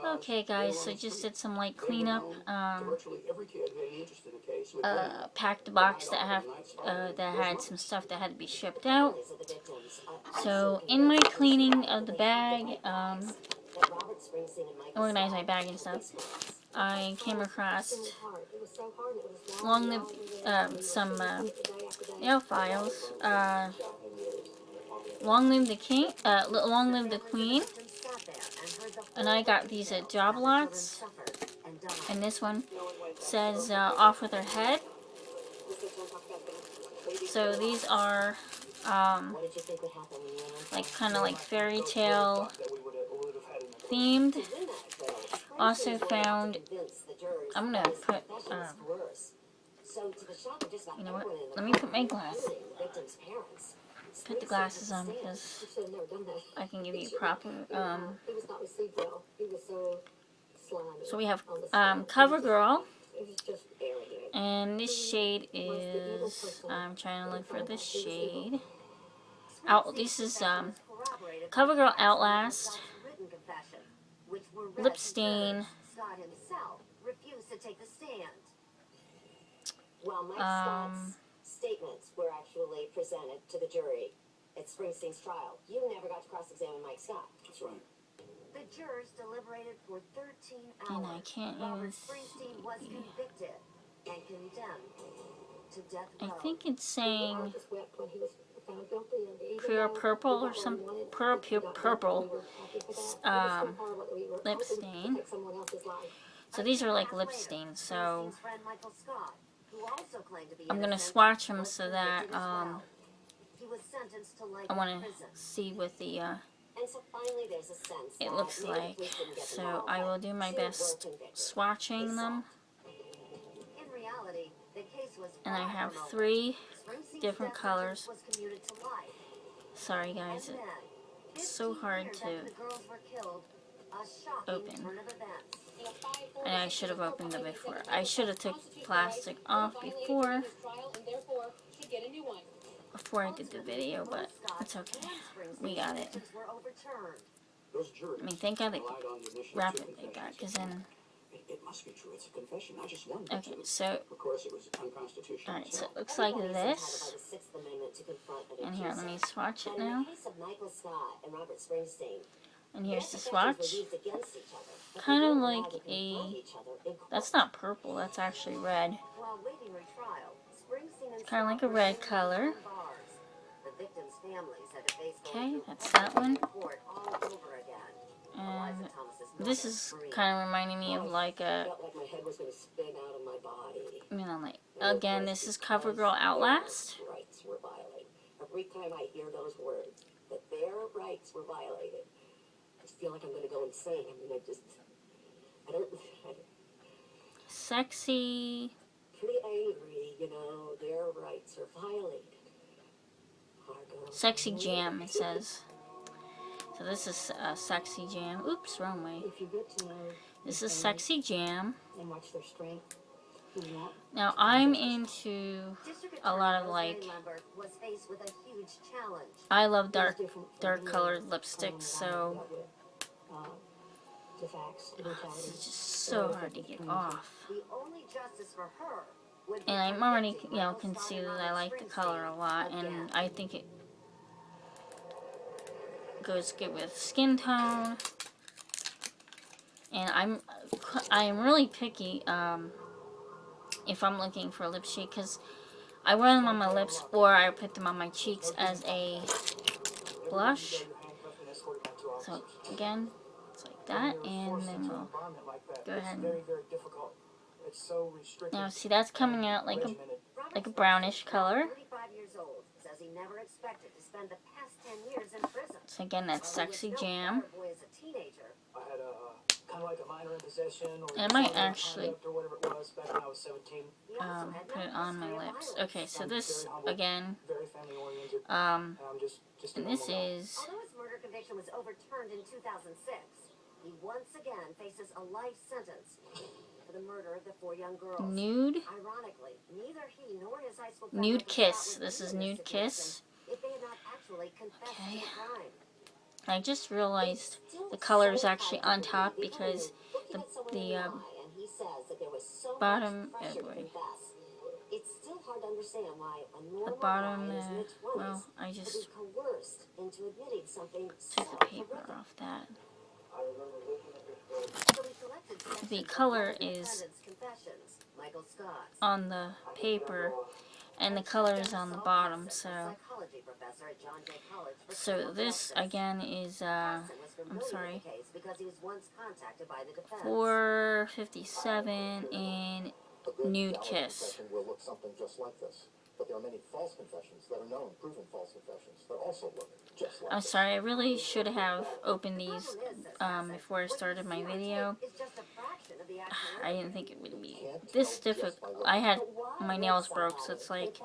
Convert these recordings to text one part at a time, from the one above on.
Okay guys, so just did some light cleanup. Packed a box that had some stuff that had to be shipped out. So in my cleaning of the bag, organize my bag and stuff, I came across some files. Long live the king, long live the queen. And I got these at Job Lots. And this one says off with her head. So these are like kind of like fairy tale themed. Also found, I'm gonna put you know what, let me put my glasses, put the glasses on because I can give you proper so we have CoverGirl, and this shade is, I'm trying to look for this shade. This is CoverGirl Outlast Lip Stain. Statements were actually presented to the jury at Springsteen's trial. You never got to cross-examine Mike Scott. That's right. The jurors deliberated for 13 hours. And I can't Robert even Springsteen was convicted and condemned to death row. I think it's saying pure purple or some pure purple lip stain. So these are like lip stains. So I'm gonna swatch them so that I want to see what the it looks like. So I will do my best swatching them. And I have 3 different colors. Sorry guys, it's so hard to open. And I should have opened them before. I should have took plastic off before I did the video, but it's okay. We got it. I mean, thank God they wrapped it like that, because then... It must be true. It's a confession, not just one. Okay, so... Of course, it was unconstitutional. Alright, so it looks like this. And here, let me swatch it now. And here's the swatch. Kind of like a... That's not purple, that's actually red. Kind of like a red color. Okay, that's that one. And this is kind of reminding me of like a... like, again, this is CoverGirl Outlast. Every time I hear those words, that their rights were violated, I just feel like I'm going to go insane. I mean, I don't... Sexy. Pretty angry, you know, their rights are violated. Sexy Jam, it says. So this is Sexy Jam. Oops, wrong way. This is Sexy Jam. Now I'm into a lot of like, I love dark colored lipsticks, so this is just so hard to get off. And I'm already, can see that I like the color a lot, and I think it goes good with skin tone. And I'm really picky if I'm looking for a lip shade, because I wear them on my lips or I put them on my cheeks as a blush. So again, it's like that, and then we'll go ahead and now see, that's coming out like a brownish color. So again, that's Sexy Jam. I might actually put it on my lips. Okay, so this again, and this is he once again faces a life sentence for the murder of the 4 young girls. Nude. Ironically, neither he nor his high school Nude Kiss. This is Nude Kiss. If they had not actually confessed to the crime. I just realized the color is actually on top because the bottom, It's still hard to understand why a the normal bottom, guy in his mid-20s well, I could just be coerced into admitting something took so the paper horrific. off that. So we collected sections The of color one of the is defendant's confessions, Michael Scott's. on the paper, and the color is on the bottom, so Psychology professor at John Jay College for this again is I'm sorry, because he was once contacted by the defense. 457 in A good Nude valid Kiss. confession will look something just like this. But there are many false confessions that are known, proven false confessions, that also look just like I'm this. sorry, I really should have opened these before I started my video. I didn't think it would be this difficult. I had my nails broke, so it's like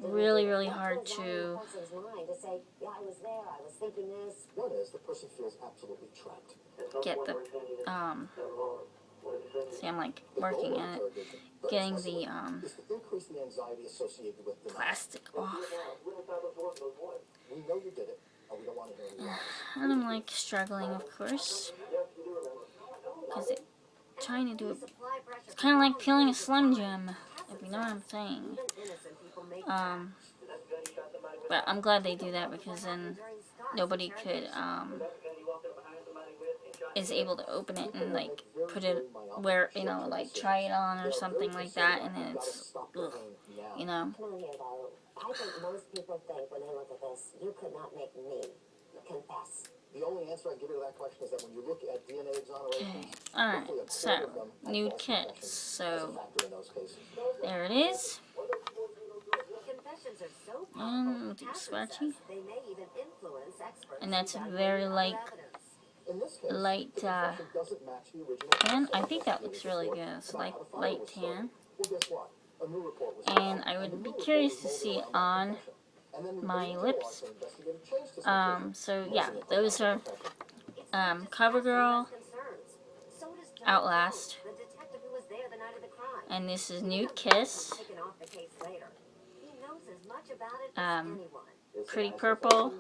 really hard to One is the person feels absolutely trapped. get the see, I'm like working at it, getting the Is to increase the anxiety associated with denial. plastic off. We know you did it, and we don't want to hear any lies. And I'm like struggling, of course, because trying to do it, it's kind of like peeling a Slim Jim, if you know what I'm saying. But I'm glad they do that, because then nobody could is able to open it and like put it where, you know, like try it on or something like that, and then it's ugh, you know. Come on here, though. I think most people think when they look at this, you could not make me confess. The only answer I give you to that question is that when you look at DNA exoneration, Okay, alright, so, Nude Kiss, so, there it is. Confessions are so And powerful, we'll do Casson swatchy. says they may even influence experts And that's in very evaluating light, evidence. in this case, light the confession doesn't match the original tan. I confession. think that looks really good. It's like light tan. Well, guess what? A new report was And I would be curious to see on my lips. So yeah, those are CoverGirl, Outlast, The detective who was there the night of the crime. and this is Nude Kiss, Taken off the case later. He knows as much about it as anyone. Pretty Purple,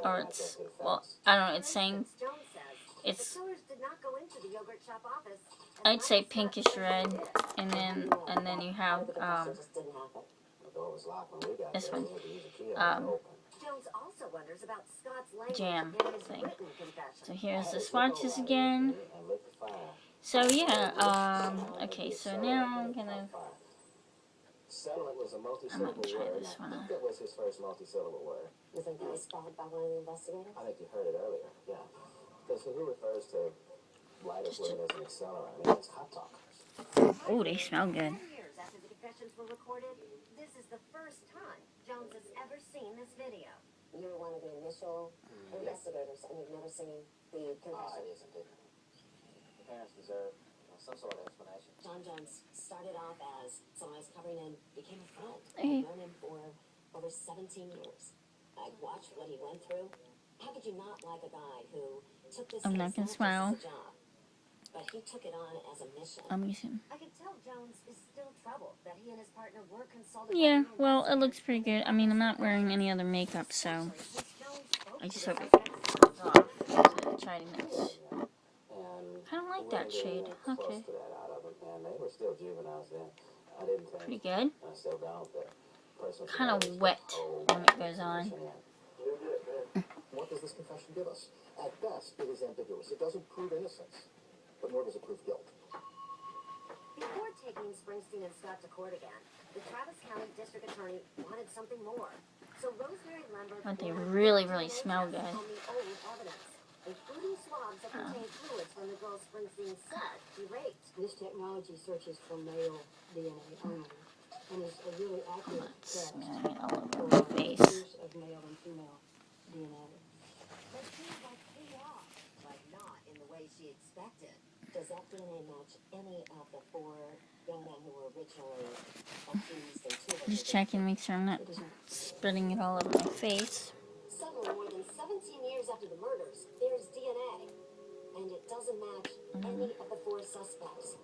or it's, well, I don't know, it's saying, Jones says the it's, killers did not go into the yogurt shop office. I'd say pinkish red, and then you have, Just didn't happen. The door was locked when we got this there. one, We had to use a key to open. Jones also wonders about Scott's language jam in his thing. written confession. So here's the swatches again. And lit the fire. So yeah, okay, so now I'm gonna, Settlement was a I'm multi-syllable gonna try word. this I one think out. that was his first multi-syllable word. You think that was spelled by one of the investigators? I think you heard it earlier, yeah. Because who refers to lighter fluid as an accelerant? I mean, it's hot talk. Oh, they smell good. 10 years after the confessions were recorded, this is the first time Jones has ever seen this video. You're one of the initial investigators, and you've never seen the It confession. isn't it? The parents deserve some sort of explanation. John Jones started off as someone I was covering and became a friend. Hey. I've known him for over 17 years. I've watched what he went through. How could you not like a guy who took this I'm case not gonna just smile. as a job, but he took it on as a mission? I'm using. I could tell Jones is still troubled that he and his partner were consulted. Yeah, well, it looks pretty good. I mean, I'm not wearing any other makeup, so I just hope it comes off. Try to mix. Kind of like that shade. Okay, To that out of it, and they were still juveniles then. I didn't think. pretty good. I still don't. The person Kind of wet when it goes on. What does this confession give us? At best, it is ambiguous. It doesn't prove innocence, but nor does it prove guilt. Before taking Springsteen and Scott to court again, the Travis County District Attorney wanted something more. So Rosemary Lambert But they wanted really DNA smell tests good. on the old evidence, including swabs that contained fluids from the girl Springsteen said he raped. This technology searches for male DNA only, and is a really accurate Not test smearing it all over for my face. mixtures of male and female DNA. But she was paid off, but not in the way she expected. Does that DNA match any of the 4 young men who were originally accused and 2 of them? Just checking, make sure I'm not It does not. spreading it all over my face. Suddenly, more than 17 years after the murders, there's DNA. And it doesn't match any of the 4 suspects.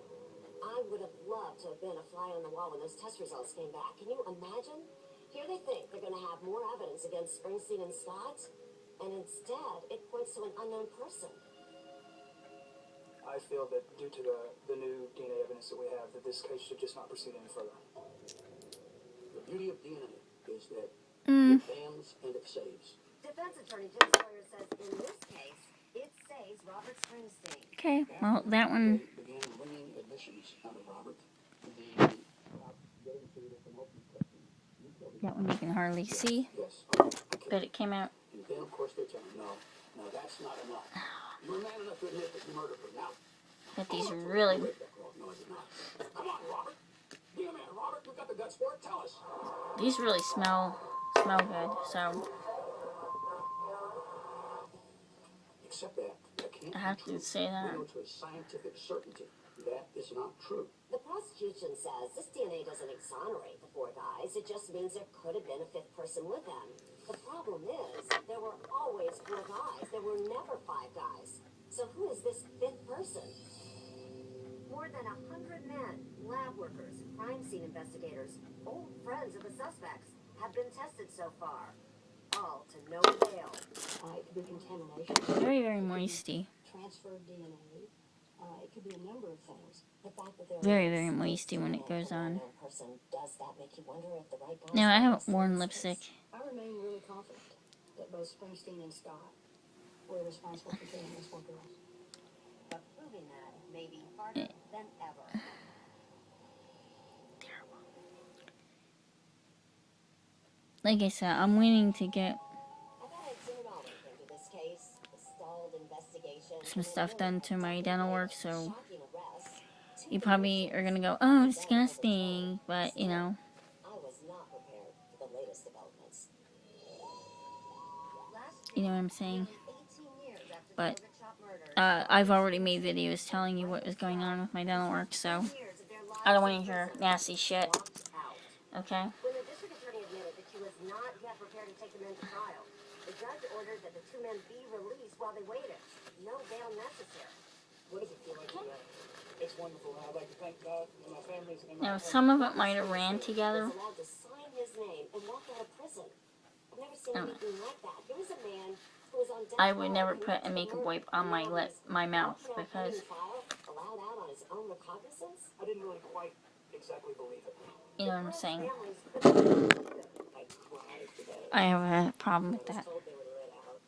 I would have loved to have been a fly on the wall when those test results came back. Can you imagine? Here they think they're going to have more evidence against Springsteen and Scott, and instead it points to an unknown person. I feel that due to the new DNA evidence that we have, that this case should just not proceed any further. The beauty of DNA is that Mm. it damns and it saves. Defense attorney Jim Sawyer says in this case, it saves Robert Springsteen. Okay, well, that one, They began ringing admissions out of Robert. that one you can hardly see, Yes. but it came out. And then, of course, they tell him, no, that's not enough. You were man enough to admit that you murdered her. Now, But these are really, no, is it not? Come on, Robert. Be a man, Robert. We've got the guts for it. Tell us. these really smell good, so Except that can't I have be true. to say that. We know to a scientific certainty that is not true. The prosecution says this DNA doesn't exonerate the 4 guys. It just means there could have been a 5th person with them. The problem is, there were always 4 guys. There were never 5 guys. So who is this 5th person? More than 100 men, lab workers, crime scene investigators, old friends of the suspects have been tested so far. All to no avail. It could be contamination, very, very moisty. transferred DNA. It could be a number of things. The fact that there Very, is very this moisty when it DNA goes from an on. unknown person, does that make you wonder if the right guy? Now, I haven't worn lipstick. I remain really confident that both Springsteen and Scott were responsible for killing those 4 girls. But proving that may be harder than ever. Like I said, I'm waiting to get I thought I'd zoom all into this case, the stalled investigation, some stuff done to my dental work, so shocking arrest. you probably are gonna go, oh, disgusting, but, you know, I was not prepared for the latest developments. you know what I'm saying? 18 years after But, the Chop murder, I've already made videos telling you what was going on with my dental work, so years of their lives I don't want in to hear prison nasty shit, walked out. okay? When the district attorney admitted that she was not yet prepared to take the men to trial, the judge ordered that the 2 men be released while they waited. No bail necessary. What does it feel like to be out? It's wonderful. I'd like to thank God and my families and my Now, some of it might have ran together. Was allowed to sign his name and walk out of prison. I've never seen Oh. anything like that. There was a man who was on death I would row never connected put a to makeup murder. wipe on my Now lip, he's my mouth, walking out because pending trial, allowed out on his own recognizance. I didn't really quite exactly believe it. you know what I'm saying. Families couldn't believe it. I cried today. I have a problem with that. Told they were let out.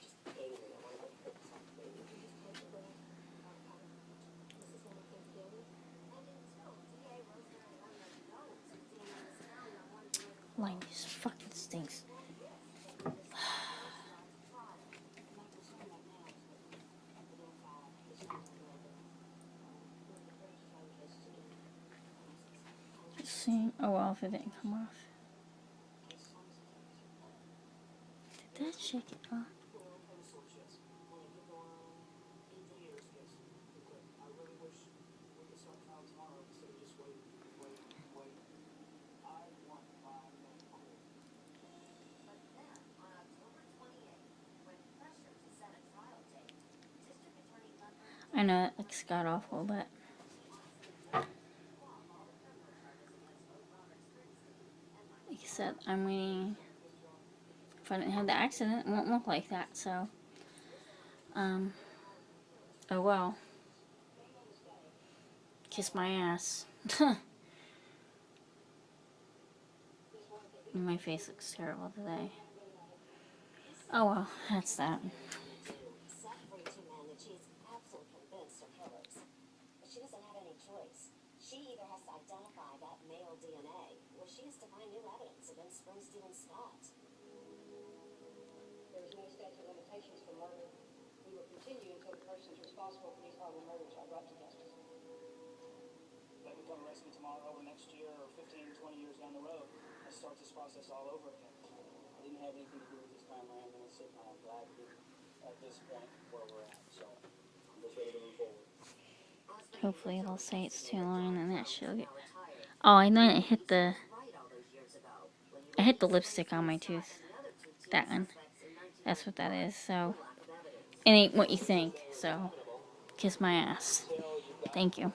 Just angry. I wanted to put something. Line just fucking stinks. Just seeing. Oh well, if it didn't come off. Did that shake it off? I really wish we could start trial tomorrow instead of just wait. I want my name clear. But then, on October 28th, when pressure to set a trial date, District Attorney Ledford I know it looks god awful, but like I said, I'm waiting. If I didn't have the accident, it won't look like that. So, oh well. Kiss my ass. My face looks terrible today. Oh well, that's that. set free 2 men that she is absolutely convinced are killers. But she doesn't have any choice. She either has to identify that male DNA, or she has to find new evidence against Springsteen and Scott. There is no statute of limitations for murder. We will continue until the persons responsible for these horrible murders are brought to justice. They can come arrest me tomorrow or next year or 15, 20 years down the road. Let's start this process all over again. I didn't have anything to do with this crime, Rand, and I'm glad to be at this point where we're at. So I'm just ready to move forward. Hopefully it'll say it's too long and that she'll get. Oh, I know it hit the. I hit the lipstick on my tooth. That one. That's what that is. So it ain't what you think. So kiss my ass. Thank you.